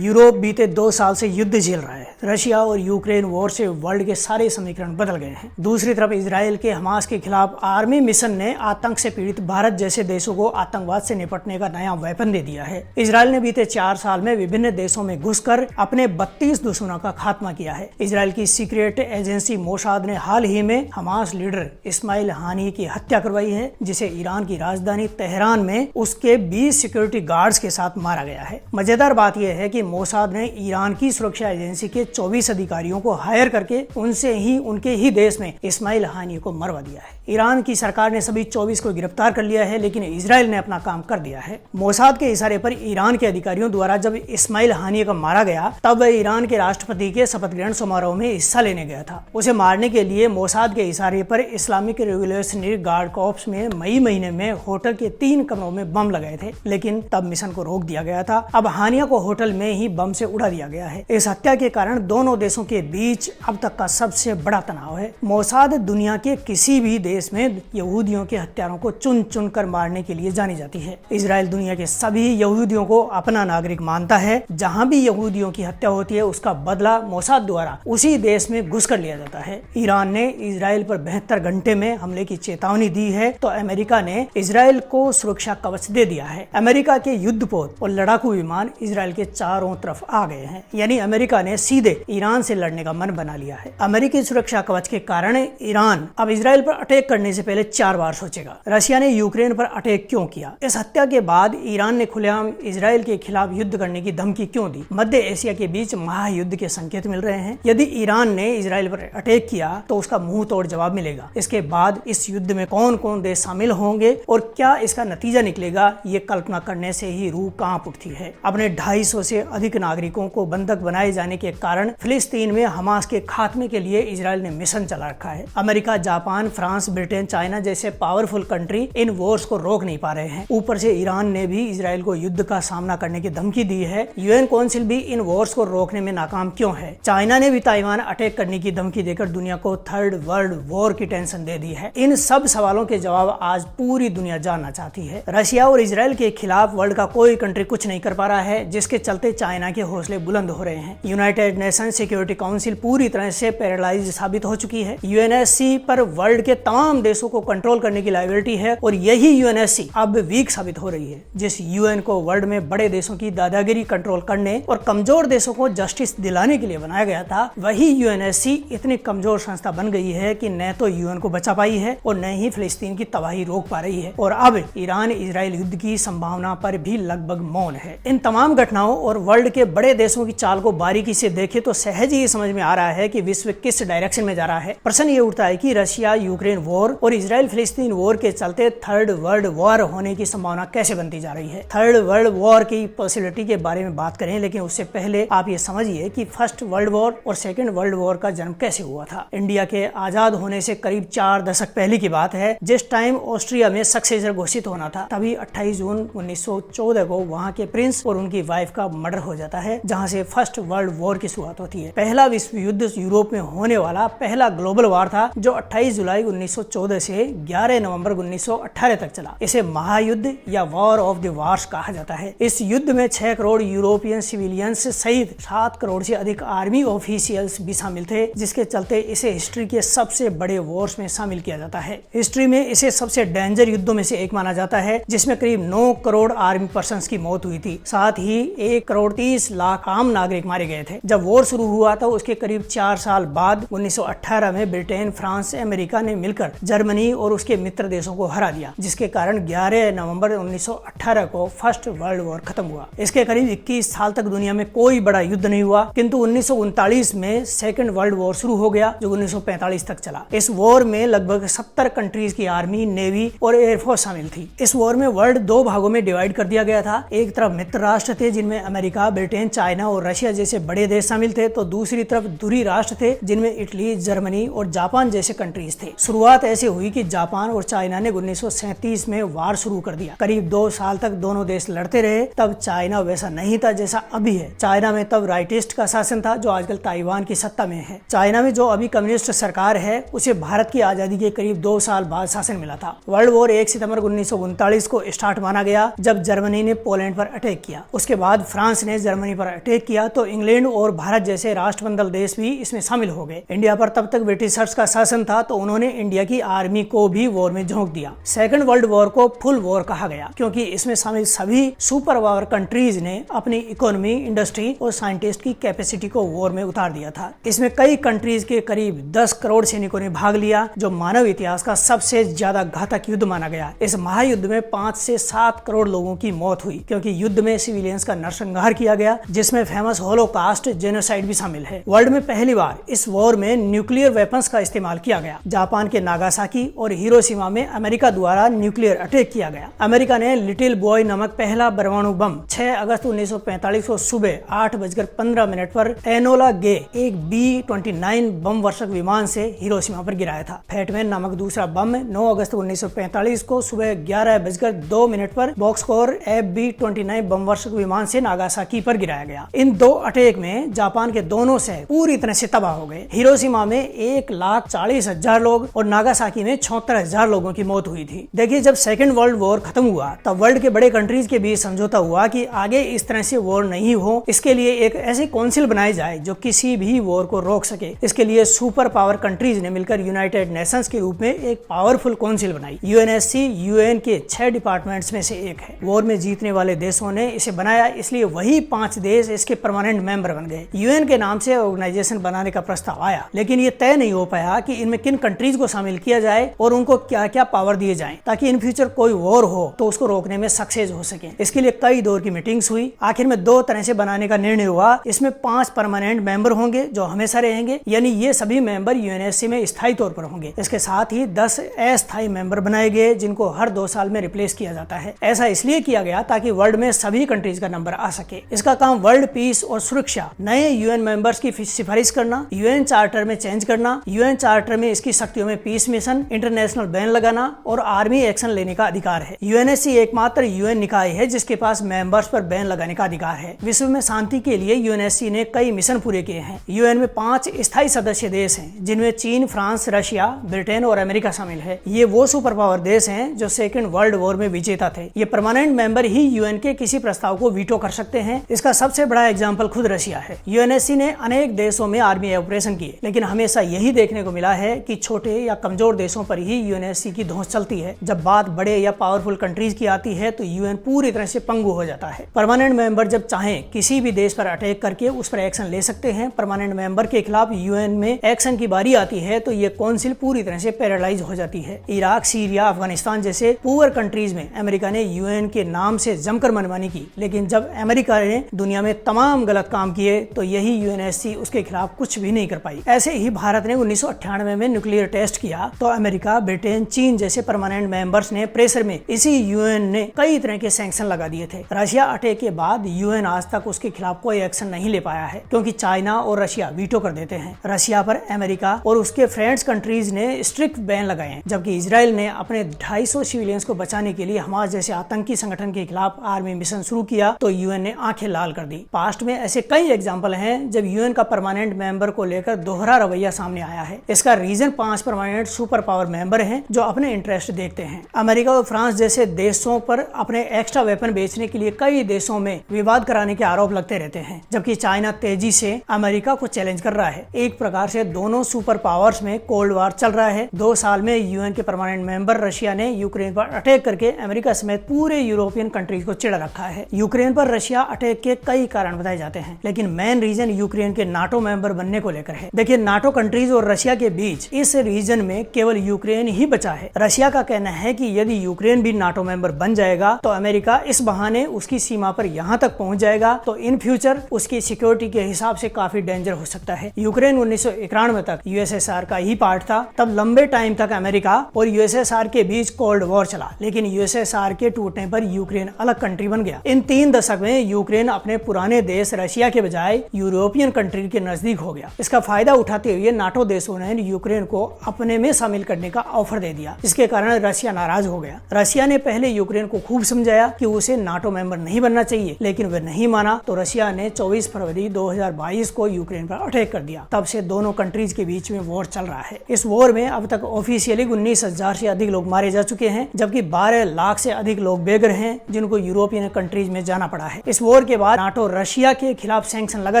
Europe बीते 2 साल से युद्ध झेल रहा है। रशिया और यूक्रेन वॉर से वर्ल्ड के सारे समीकरण बदल गए हैं। दूसरी तरफ इसराइल के हमास के खिलाफ आर्मी मिशन ने आतंक से पीड़ित भारत जैसे देशों को आतंकवाद से निपटने का नया वेपन दे दिया है। इसराइल ने बीते 4 साल में विभिन्न देशों में घुसकर अपने 32 दुश्मनों का खात्मा किया है। इसराइल की सीक्रेट एजेंसी मोसाद ने हाल ही में हमास लीडर इस्माइल हानी की हत्या करवाई है, जिसे ईरान की राजधानी तेहरान में उसके 20 सिक्योरिटी गार्ड्स के साथ मारा गया है। मजेदार बात यह है कि मोसाद ने ईरान की सुरक्षा एजेंसी के 24 अधिकारियों को हायर करके उनके ही देश में इस्माइल हानी को मरवा दिया है। ईरान की सरकार ने सभी 24 को गिरफ्तार कर लिया है, लेकिन इजराइल ने अपना काम कर दिया है। मोसाद के इशारे पर ईरान के अधिकारियों द्वारा जब इस्माइल हानी को मारा गया, तब वह ईरान के राष्ट्रपति के शपथ ग्रहण समारोह में हिस्सा लेने गया था। उसे मारने के लिए मोसाद के इशारे पर इस्लामिक रेवोल्यूशनरी गार्ड कॉर्प्स में मई महीने में होटल के 3 कमरों में बम लगाए थे, लेकिन तब मिशन को रोक दिया गया था। अब हानिया को होटल में ही बम से उड़ा दिया गया है। इस हत्या के कारण दोनों देशों के बीच अब तक का सबसे बड़ा तनाव है। मोसाद दुनिया के किसी भी देश में यहूदियों के हत्यारों को चुन चुन कर मारने के लिए जानी जाती है। इजराइल दुनिया के सभी यहूदियों को अपना नागरिक मानता है। जहां भी यहूदियों की हत्या होती है, उसका बदला मोसाद द्वारा उसी देश में घुस कर लिया जाता है। ईरान ने इजराइल पर 72 घंटे में हमले की चेतावनी दी है, तो अमेरिका ने इजराइल को सुरक्षा कवच दे दिया है। अमेरिका के युद्धपोत और लड़ाकू विमान इजराइल के चारों तरफ आ गए हैं, यानी अमेरिका ने सीधे ईरान से लड़ने का मन बना लिया है। अमेरिकी सुरक्षा कवच के कारण ईरान अब इजराइल पर अटैक करने से पहले 4 बार सोचेगा। रशिया ने यूक्रेन पर अटैक क्यों किया? इस हत्या के बाद ईरान ने खुलेआम इजराइल के खिलाफ युद्ध करने की धमकी क्यों दी? मध्य एशिया के बीच महायुद्ध के संकेत मिल रहे हैं। यदि ईरान ने इजराइल पर अटैक किया तो उसका मुंह तोड़ जवाब मिलेगा। इसके बाद इस युद्ध में कौन कौन देश शामिल होंगे और क्या इसका नतीजा निकलेगा, ये कल्पना करने से ही रूह कांप उठती है। अपने 250 से अधिक नागरिकों को बंधक बनाए जाने के कारण फिलिस्तीन में हमास के खात्मे के लिए इजराइल ने मिशन चला रखा है। America, Japan, France, Britain, China जैसे पावरफुल कंट्री इन वॉर्स को रोक नहीं पा रहे हैं। ऊपर से ईरान ने भी इजराइल को युद्ध का सामना करने की धमकी दी है। यूएन काउंसिल भी इन वॉर्स को रोकने में नाकाम क्यों है? चाइना ने भी ताइवान अटैक करने की धमकी देकर दुनिया को 3rd वर्ल्ड वॉर की टेंशन दे दी है। इन सब सवालों के जवाब आज पूरी दुनिया जानना चाहती है। रशिया और इजराइल के खिलाफ वर्ल्ड का कोई कंट्री कुछ नहीं कर पा रहा है, जिसके चलते चाइना के हौसले बुलंद हो रहे हैं। यूनाइटेड नेशन सिक्योरिटी काउंसिल पूरी तरह से पैरालाइज साबित हो चुकी है। यूएनएससी पर वर्ल्ड के तमाम देशों को कंट्रोल करने की लायबिलिटी है, और यही यूएनएससी अब वीक साबित हो रही है। जिस यूएन को वर्ल्ड में बड़े देशों की दादागिरी कंट्रोल करने और कमजोर देशों को जस्टिस दिलाने के लिए बनाया गया था, वही यूएनएससी इतनी कमजोर संस्था बन गई है कि न तो यूएन को बचा पाई है और न ही फिलिस्तीन की तबाही रोक पा रही है। और अब ईरान इजराइल युद्ध की संभावना पर भी लगभग मौन है। इन तमाम घटनाओं और वर्ल्ड के बड़े देशों की चाल को बारीकी से देखे तो सहज ही समझ में आ रहा है कि विश्व किस डायरेक्शन में जा रहा है। प्रश्न ये उठता है कि रशिया यूक्रेन वॉर और इजराइल फिलिस्तीन वॉर के चलते 3rd वर्ल्ड वॉर होने की संभावना कैसे बनती जा रही है। 3rd वर्ल्ड वॉर की पॉसिबिलिटी के बारे में बात करें, लेकिन उससे पहले आप ये समझिए कि 1st वर्ल्ड वॉर और 2nd वर्ल्ड वॉर का जन्म कैसे हुआ था। इंडिया के आजाद होने से करीब 4 दशक पहले की बात है। जिस टाइम ऑस्ट्रिया में सक्सेसर घोषित होना था, तभी 28 जून 1914 को वहां के प्रिंस और उनकी वाइफ का मर्डर हो जाता है, जहां से 1st वर्ल्ड वॉर की शुरुआत होती है। पहला विश्व युद्ध यूरोप में होने वाला पहला ग्लोबल वॉर था, जो 28 जुलाई 1914 से 11 नवंबर 1918 तक चला। इसे महायुद्ध या वॉर ऑफ द वार्स कहा जाता है। इस युद्ध में 6 करोड़ यूरोपियन सिविलियंस सहित 7 करोड़ से अधिक आर्मी ऑफिशियल्स भी शामिल थे, जिसके चलते इसे हिस्ट्री के सबसे बड़े वॉर्स में शामिल किया जाता है। हिस्ट्री में इसे सबसे डेंजर युद्धों में से एक माना जाता है, जिसमें करीब 9 करोड़ आर्मी पर्सन्स की मौत हुई थी। साथ ही 1 करोड़ 30 लाख आम नागरिक मारे गए थे। जब वॉर शुरू हुआ था, उसके करीब 4 साल बाद 1918 में ब्रिटेन, फ्रांस, अमेरिका ने मिलकर जर्मनी और उसके मित्र देशों को हरा दिया, जिसके कारण 11 नवंबर 1918 को 1st वर्ल्ड वॉर खत्म हुआ। इसके करीब 21 साल तक दुनिया में कोई बड़ा युद्ध नहीं हुआ, किंतु 1939 में 2nd वर्ल्ड वॉर शुरू हो गया, जो 1945 तक चला। इस वॉर में लगभग 70 कंट्रीज की आर्मी, नेवी और एयरफोर्स शामिल थी। इस वॉर में वर्ल्ड 2 भागों में डिवाइड कर दिया गया था। एक तरफ मित्र राष्ट्र थे, जिनमें अमेरिका, ब्रिटेन, चाइना और रशिया जैसे बड़े देश शामिल थे, तो दूसरी तरफ दूरी राष्ट्र थे, जिनमें इटली, जर्मनी और जापान जैसे कंट्रीज थे। शुरुआत ऐसे हुई कि जापान और चाइना ने 1937 में वार शुरू कर दिया। करीब 2 साल तक दोनों देश लड़ते रहे। तब चाइना वैसा नहीं था जैसा अभी है। चाइना में तब राइटिस्ट का शासन था, जो आजकल ताइवान की सत्ता में है। चाइना में जो अभी कम्युनिस्ट सरकार है, उसे भारत की आजादी के करीब 2 साल बाद शासन मिला था। वर्ल्ड वॉर 1 सितंबर 1939 को स्टार्ट माना गया, जब जर्मनी ने पोलैंड पर अटैक किया। उसके बाद फ्रांस ने जर्मनी पर अटैक किया तो इंग्लैंड और भारत जैसे राष्ट्रमंडल देश भी इसमें शामिल हो गए। इंडिया पर तब तक ब्रिटिशर्स का शासन था तो उन्होंने इंडिया की आर्मी को भी वॉर में झोंक दिया। सेकंड वर्ल्ड वॉर को फुल वॉर कहा गया क्योंकि इसमें शामिल सभी सुपर पावर कंट्रीज ने अपनी इकोनॉमी, इंडस्ट्री और साइंटिस्ट की कैपेसिटी को वॉर में उतार दिया था। इसमें कई कंट्रीज के करीब 10 करोड़ सैनिकों ने भाग लिया, जो मानव इतिहास का सबसे ज्यादा घातक युद्ध माना गया। इस महायुद्ध में 5 से 7 करोड़ लोगों की मौत हुई क्योंकि युद्ध में सिविलियंस का नरसंहार किया गया, जिसमें फेमस होलोकास्ट जेनोसाइड भी शामिल है। वर्ल्ड में पहली बार इस वॉर में न्यूक्लियर वेपन्स का इस्तेमाल किया गया। जापान के नागासाकी और हिरोशिमा में अमेरिका द्वारा न्यूक्लियर अटैक किया गया। अमेरिका ने लिटिल बॉय नामक पहला परमाणु बम 6 अगस्त 1945 को सुबह 8:15 पर एनोला गे एक B-29 बम वर्षक विमान से हिरोशिमा पर गिराया था। फैटमैन नामक दूसरा बम 9 अगस्त 1945 को सुबह 11:02 पर बॉक्सकोर FB-29 बम वर्षक विमान से नागासाकी पर गिराया गया। इन दो अटैक में जापान के दोनों शहर पूरी तरह से तबाह हो गए। हिरोशिमा में 1,40,000 लोग और नागासाकी में 76,000 लोगों की मौत हुई थी। देखिए, जब सेकेंड वर्ल्ड वॉर खत्म हुआ तब वर्ल्ड के बड़े कंट्रीज के बीच समझौता हुआ कि आगे इस तरह से वॉर नहीं हो, इसके लिए एक ऐसी काउंसिल बनाई जाए जो किसी भी वॉर को रोक सके। इसके लिए सुपर पावर कंट्रीज ने मिलकर यूनाइटेड नेशंस के रूप में एक पावरफुल काउंसिल बनाई। यूएनएससी यूएन के 6 डिपार्टमेंट्स में से एक है। वॉर में जीतने वाले देशों ने इसे बनाया, इसलिए वही 5 देश इसके परमानेंट मेंबर बन गए। यूएन के नाम से ऑर्गेनाइजेशन बनाने का प्रस्ताव आया, लेकिन ये तय नहीं हो पाया कि इनमें किन कंट्रीज को शामिल किया जाए और उनको क्या क्या पावर दिए जाएं, ताकि इन फ्यूचर कोई वॉर हो तो उसको रोकने में सक्सेस हो सके। इसके लिए कई दौर की मीटिंग्स हुई। आखिर में 2 तरह से बनाने का निर्णय हुआ। इसमें 5 परमानेंट मेंबर होंगे जो हमेशा रहेंगे, यानी ये सभी मेंबर यूएनएससी में स्थायी तौर पर होंगे। इसके साथ ही 10 अस्थायी मेंबर बनाए गए जिनको हर 2 साल में रिप्लेस किया जाता है। ऐसा इसलिए किया गया ताकि वर्ल्ड में सभी कंट्रीज का नंबर आ सके। इसका काम वर्ल्ड पीस और सुरक्षा, नए यूएन मेंबर्स की सिफारिश करना, यूएन चार्टर में चेंज करना, यूएन चार्टर में इसकी शक्तियों में पीस मिशन, इंटरनेशनल बैन लगाना और आर्मी एक्शन लेने का अधिकार है। यूएनएससी एकमात्र यूएन निकाय है जिसके पास मेंबर्स पर बैन लगाने का अधिकार है। विश्व में शांति के लिए यूएनएससी ने कई मिशन पूरे किए हैं। यूएन में 5 स्थायी सदस्य देश हैं जिनमें चीन, फ्रांस, रशिया, ब्रिटेन और अमेरिका शामिल है। ये वो सुपर पावर देश हैं जो सेकेंड वर्ल्ड वॉर में विजेता थे। ये परमानेंट मेंबर ही यूएन के किसी प्रस्ताव को वीटो कर सकते हैं। इसका सबसे बड़ा एग्जाम्पल खुद रशिया है। यूएनएससी ने अनेक देशों में आर्मी ऑपरेशन किए, लेकिन हमेशा यही देखने को मिला है कि छोटे या कमजोर देशों पर ही यूएनएससी की धौंस चलती है। जब बात बड़े या पावरफुल कंट्रीज की आती है तो यूएन पूरी तरह से पंगु हो जाता है। परमानेंट मेंबर जब चाहें किसी भी देश पर अटैक करके उस पर एक्शन ले सकते हैं। परमानेंट मेंबर के खिलाफ यूएन में एक्शन की बारी आती है तो ये काउंसिल पूरी तरह से पैरालाइज हो जाती है। इराक, सीरिया, अफगानिस्तान जैसे पुअर कंट्रीज में अमेरिका ने यूएन के नाम से जमकर मनमानी की, लेकिन जब अमेरिका ने दुनिया में तमाम गलत काम किए तो यही यूएनएससी उसके खिलाफ कुछ भी नहीं कर पाई। ऐसे ही भारत ने 1998 में न्यूक्लियर टेस्ट किया तो अमेरिका, ब्रिटेन, चीन जैसे परमानेंट मेंबर्स ने प्रेशर में इसी यूएन ने कई तरह के सैंक्शन लगा दिए थे। रशिया अटैक के बाद यूएन आज तक उसके खिलाफ कोई एक्शन नहीं ले पाया है क्योंकि चाइना और रशिया वीटो कर देते हैं। रशिया पर अमेरिका और उसके फ्रेंड्स कंट्रीज ने स्ट्रिक्ट बैन लगाए हैं, जबकि इजराइल ने अपने 250 सिविलियंस को बचाने के लिए हमास जैसे आतंकी संगठन के खिलाफ आर्मी मिशन शुरू किया तो यूएन ने आंखें लाल कर दी। पास्ट में ऐसे कई एग्जाम्पल हैं जब यूएन का परमानेंट मेंबर को लेकर दोहरा रवैया सामने आया है। इसका reason 5 permanent super power member हैं जो अपने इंटरेस्ट देखते हैं। अमेरिका और फ्रांस जैसे देशों पर अपने एक्स्ट्रा वेपन बेचने के लिए कई देशों में विवाद कराने के आरोप लगते रहते हैं, जबकि चाइना तेजी से अमेरिका को चैलेंज कर रहा है। एक प्रकार से दोनों सुपर पावर्स में कोल्ड वार चल रहा है। 2 साल में यूएन के परमानेंट मेंबर रशिया ने यूक्रेन पर अटैक करके अमेरिका समेत पूरे यूरोपियन कंट्रीज को चिढ़ा रखा है। यूक्रेन पर रशिया अटैक के कई कारण बताए जाते हैं, लेकिन मेन रीजन यूक्रेन के नाटो मेंबर बनने को लेकर है। देखिए, नाटो कंट्रीज और रशिया के बीच इस रीजन में केवल यूक्रेन ही बचा है। रशिया का कहना है कि यदि यूक्रेन भी नाटो मेंबर बन जाएगा तो अमेरिका इस बहाने उसकी सीमा पर यहाँ तक पहुँच जाएगा तो इन फ्यूचर उसकी सिक्योरिटी के हिसाब से काफी डेंजर हो सकता है। यूक्रेन 1991 तक यूएसएसआर का ही पार्ट था। तब लंबे टाइम तक अमेरिका और यूएसएसआर के बीच कोल्ड वॉर चला, लेकिन यूएसएसआर के टूटने पर यूक्रेन अलग कंट्री बन गया। इन 3 दशक में यूक्रेन अपने पुराने देश रशिया के बजाय यूरोपियन कंट्री के नजदीक हो गया। इसका फायदा उठाते हुए नाटो देशों ने यूक्रेन को अपने में शामिल करने का ऑफर दे दिया, जिसके कारण रशिया नाराज हो गया। रशिया ने पहले यूक्रेन को खूब समझाया कि उसे नाटो मेंबर नहीं बनना चाहिए, लेकिन वह नहीं माना तो रशिया ने 24 फरवरी 2022 को यूक्रेन पर अटैक कर दिया। तब से दोनों कंट्रीज के बीच में वॉर चल रहा है। इस वॉर में अब तक ऑफिशियली 19,000 से अधिक लोग मारे जा चुके हैं, जबकि 12 लाख से अधिक लोग बेघर हैं जिनको यूरोपियन कंट्रीज में जाना पड़ा है। इस वॉर के बाद नाटो रशिया के खिलाफ सैंक्शन लगा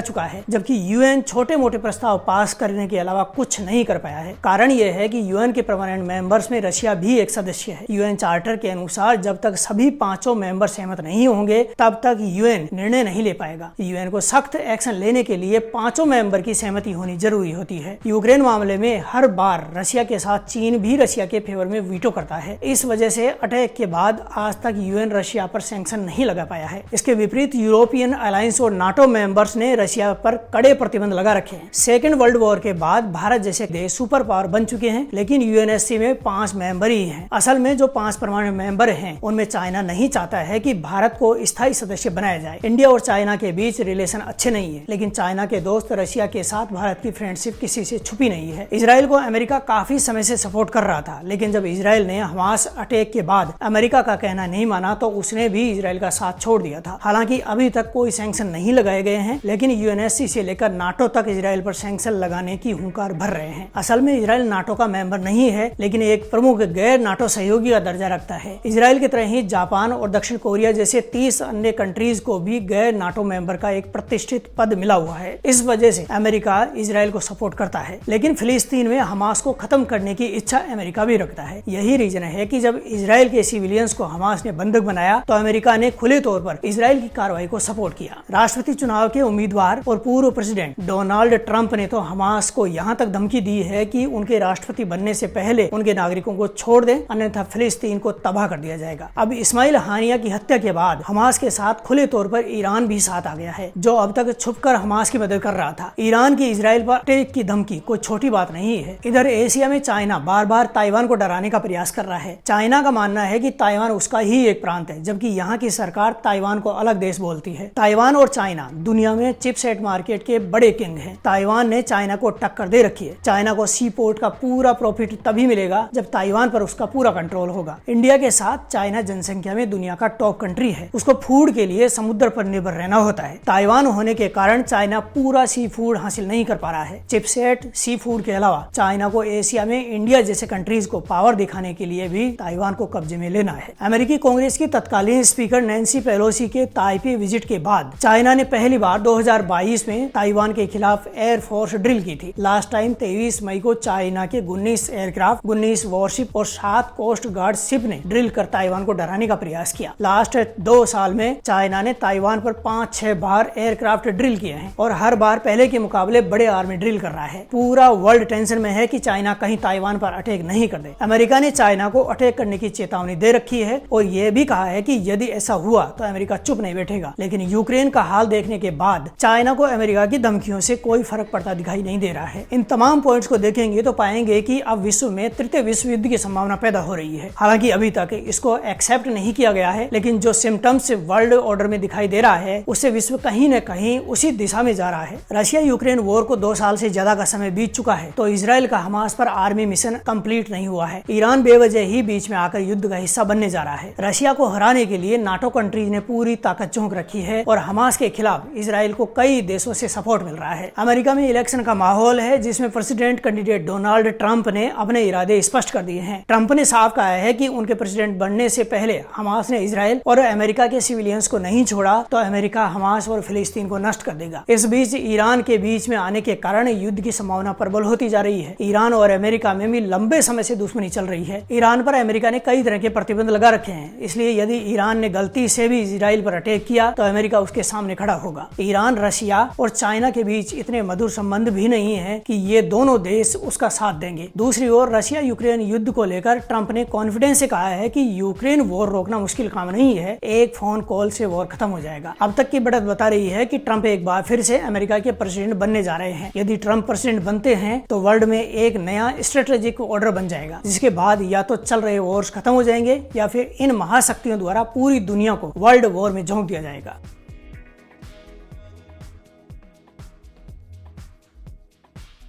चुका है, जबकि यूएन छोटे मोटे प्रस्ताव पास करने के अलावा कुछ नहीं कर पाया है। कारण यह है कि यूएन के परमानेंट मेंबर्स में रशिया भी एक सदस्य है। यूएन चार्टर के अनुसार जब तक सभी पांचों मेंबर सहमत नहीं होंगे तब तक यूएन निर्णय नहीं ले पाएगा। यूएन को सख्त एक्शन लेने के लिए पांचों मेंबर की सहमति होनी जरूरी होती है। यूक्रेन मामले में हर बार रशिया के साथ चीन भी रशिया के फेवर में वीटो करता है। इस वजह से अटैक के बाद आज तक यूएन रशिया पर सैंक्शन नहीं लगा पाया है। इसके विपरीत यूरोपियन अलायंस और नाटो मेंबर्स ने रशिया पर कड़े प्रतिबंध लगा रखे हैं। सेकेंड वर्ल्ड वॉर के बाद भारत जैसे देश सुपर पावर बन चुके हैं, लेकिन यूएनएससी में 5 मेंबर ही हैं। असल में जो 5 परमानेंट मेंबर हैं उनमें चाइना नहीं चाहता है कि भारत को स्थायी सदस्य बनाया जाए। इंडिया और चाइना के बीच रिलेशन अच्छे नहीं है, लेकिन चाइना के दोस्त रशिया के साथ भारत की फ्रेंडशिप किसी से छुपी नहीं है। इजराइल को अमेरिका काफी समय से सपोर्ट कर रहा था, लेकिन जब इजराइल ने हमास अटैक के बाद अमेरिका का कहना नहीं माना तो उसने भी इजराइल का साथ छोड़ दिया था। हालांकि अभी तक कोई सैंक्शन नहीं लगाए गए हैं, लेकिन यूएनएससी से लेकर नाटो तक इजराइल पर सैंक्शन लगाने की हुंकार भर रहे हैं। असल में इजराइल नाटो का मेंबर नहीं है, लेकिन एक प्रमुख गैर नाटो सहयोगी का दर्जा रखता है। इजराइल की तरह ही जापान और दक्षिण कोरिया जैसे 30 अन्य कंट्रीज को भी गैर नाटो मेंबर का एक प्रतिष्ठित पद मिला हुआ है। इस वजह से अमेरिका इजराइल को सपोर्ट करता है, लेकिन फिलिस्तीन में हमास को खत्म करने की इच्छा अमेरिका भी रखता है। यही रीजन है कि जब इजराइल के सिविलियंस को हमास ने बंधक बनाया तो अमेरिका ने खुले तौर पर इजराइल की कार्रवाई को सपोर्ट किया। राष्ट्रपति चुनाव के उम्मीदवार और पूर्व प्रेसिडेंट डोनाल्ड ट्रंप ने तो हमास को यहाँ तक धमकी दी है कि उनके राष्ट्रपति बनने से पहले उनके नागरिकों को छोड़ दें, अन्यथा फिलिस्तीन को तबाह कर दिया जाएगा। अब इस्माइल हानिया की हत्या के बाद हमास के साथ खुले तौर पर ईरान भी साथ आ गया है, जो अब तक छुपकर हमास की मदद कर रहा था। ईरान की इजराइल पर अटैक की धमकी कोई छोटी बात नहीं है। इधर एशिया में चाइना बार बार ताइवान को डराने का प्रयास कर रहा है। चाइना का मानना है कि ताइवान उसका ही एक प्रांत है, जबकि यहाँ की सरकार ताइवान को अलग देश बोलती है। ताइवान और चाइना दुनिया में चिपसेट मार्केट के बड़े किंग हैं। ताइवान ने चाइना को टक्कर दे रखी है। चाइना को सी पोर्ट का पूरा प्रॉफिट तभी मिलेगा जब ताइवान पर उसका पूरा कंट्रोल होगा। इंडिया के साथ चाइना जनसंख्या में दुनिया का टॉप कंट्री है। उसको फूड के लिए समुद्र पर निर्भर रहना होता है। ताइवान होने के कारण चाइना पूरा सी फूड हासिल नहीं कर पा रहा है। चिपसेट सी फूड के अलावा चाइना को एशिया में इंडिया जैसे कंट्रीज को पावर दिखाने के लिए भी ताइवान को कब्जे में लेना है। अमेरिकी कांग्रेस की तत्कालीन स्पीकर नैन्सी पेलोसी के ताइपे विजिट के बाद चाइना ने पहली बार 2022 में ताइवान के खिलाफ एयरफोर्स ड्रिल की थी। लास्ट टाइम 23 मई को चाइना के 19 एयरक्राफ्ट, 19 वॉरशिप और 7 कोस्ट गार्ड शिप ने ड्रिल कर ताइवान को डराने का प्रयास किया। लास्ट 2 साल में चाइना ने ताइवान पर 5-6 बार एयरक्राफ्ट ड्रिल किए हैं और हर बार पहले के मुकाबले बड़े आर्मी ड्रिल कर रहा है। पूरा वर्ल्ड टेंशन में है कि चाइना कहीं ताइवान पर अटैक नहीं कर दे। अमेरिका ने चाइना को अटैक करने की चेतावनी दे रखी है और यह भी कहा है कि यदि ऐसा हुआ तो अमेरिका चुप नहीं बैठेगा। लेकिन यूक्रेन का हाल देखने के बाद चाइना को अमेरिका की धमकियों से कोई फर्क पड़ता दिखाई नहीं दे रहा है। इन तमाम पॉइंट्स को देखेंगे तो पाएंगे कि अब विश्व में तृतीय विश्व युद्ध की संभावना पैदा हो रही है। हालांकि अभी तक इसको एक्सेप्ट नहीं किया गया है, लेकिन जो सिम्टम्स वर्ल्ड ऑर्डर में दिखाई दे रहा है उससे विश्व कहीं न कहीं उसी दिशा में जा रहा है। रशिया यूक्रेन वॉर को 2 साल से ज्यादा का समय बीत चुका है, तो इजराइल का हमास पर आर्मी मिशन कंप्लीट नहीं हुआ है। ईरान बेवजह ही बीच में आकर युद्ध का हिस्सा बनने जा रहा है। रशिया को हराने के लिए नाटो कंट्रीज ने पूरी ताकत झोंक रखी है और हमास के खिलाफ इजराइल को कई देशों से सपोर्ट मिल रहा है। अमेरिका में इलेक्शन का माहौल है, जिसमें प्रेसिडेंट कैंडिडेट डोनाल्ड ट्रंप ने अपने इरादे स्पष्ट कर दिए हैं। ट्रंप ने साफ कहा है कि उनके प्रेसिडेंट बनने से पहले हमास ने इजराइल और अमेरिका के सिविलियंस को नहीं छोड़ा तो अमेरिका हमास और फिलिस्तीन को नष्ट कर देगा। इस बीच ईरान के बीच में आने के कारण युद्ध की संभावना प्रबल होती जा रही है। ईरान और अमेरिका में भी लंबे समय से दुश्मनी चल रही है। ईरान पर अमेरिका ने कई तरह के प्रतिबंध लगा रखे हैं, इसलिए यदि ईरान ने गलती से भी इजराइल पर अटैक किया तो अमेरिका उसके सामने खड़ा होगा। ईरान, रशिया और चाइना के बीच इतने मधुर संबंध भी नहीं है कि ये दोनों देश उसका साथ देंगे। दूसरी ओर रशिया यूक्रेन युद्ध को लेकर ट्रंप ने कॉन्फिडेंस से कहा है कि यूक्रेन वॉर रोकना मुश्किल काम नहीं है, एक फोन कॉल से वॉर खत्म हो जाएगा। अब तक की बढ़त बता रही है कि ट्रंप एक बार फिर से अमेरिका के प्रेसिडेंट बनने जा रहे हैं। यदि ट्रंप प्रेसिडेंट बनते हैं तो वर्ल्ड में एक नया स्ट्रेटेजिक ऑर्डर बन जाएगा, जिसके बाद या तो चल रहे वॉर्स खत्म हो जाएंगे या फिर इन महाशक्तियों द्वारा पूरी दुनिया को वर्ल्ड वॉर में झोंक दिया जाएगा।